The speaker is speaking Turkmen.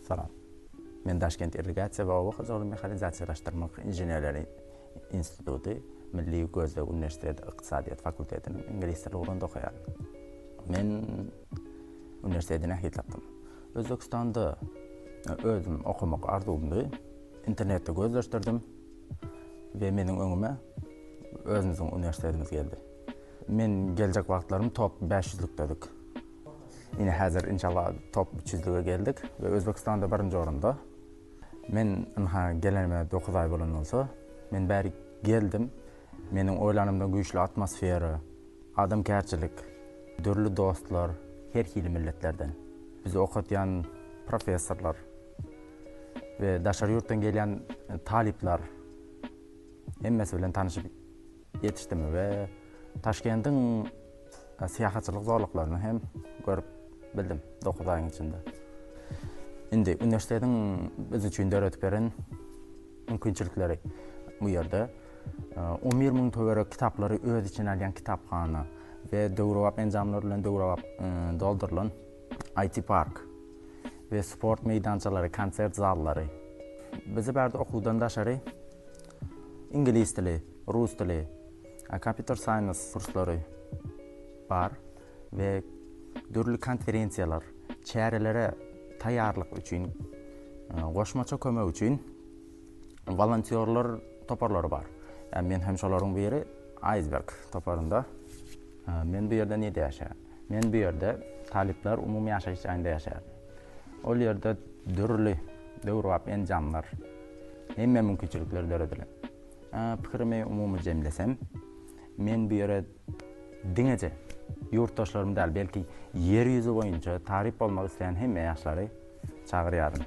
Salam. Men Toshkent irrigatsiya va ovoq xo'jaligi mexanizatsiyalashtirma injeneriyalari instituti Milliy ko'zda universiteti iqtisodiyot fakultetining ingliz tili o'rinda o'qiyapman. Men universitetni hitlabdim. O'zbekistonda o'zim o'qimoq arzumdi. İnternetde gözleştirdim ve mening öňüme özümizin üniversitetimiz geldi. Men gelecek vaqtlarım top 500'lükdedik. Yine hazır inşallah top 300'lüge geldik ve Özbekistan'da birinci orunda. Men gelenime 9 ay bolan olsa, men bäri geldim. Mening oylanımda güýçli atmosfera, adamkärçilik, dürlü dostlar, her hili milletlerden. Bizi okutyan professorlar ve daşar yurtdan gelen talipler hemmesi bilen tanışıp yetişdim ve Taşkent'in siyahatçılık zorluklarını hem görüp bildim 9 ayın içinde. Indi üniversitetin biz üçün öğretip veren mümkünçilikleri bu yerde 11 000 töwerek kitapları öz içine alyan kitapxana ve döwrewap enjamlarla döwrewap doldurulan IT park ve sport meydançaları, konsert zallary. Bizi berdi okuwdan daşary İngiliz tili, Rus tili, computer science kurslary bar ve dürlü konferensiyalar, çärelere taýýarlyk üçin, goşmaça kömek üçin volontyorlar toparlary bar. Yani men hem şolaryň biri Iceberg toparında. Men bu ýerde näde ýaşaýan? Men bu ýerde talipler umumy ýaşaýyş aýynda ýaşaýar. Ol ýerde dürli döwrewap enjamlar, hemme mümkinçilikler döredilen. Pikirimi umumy jemlesem, men bu ýere diňeje yurtdaşlarym däl, belki yer ýüzi boýunça tarip bolmak isleýän hemme ýaşlary çagyrýarym.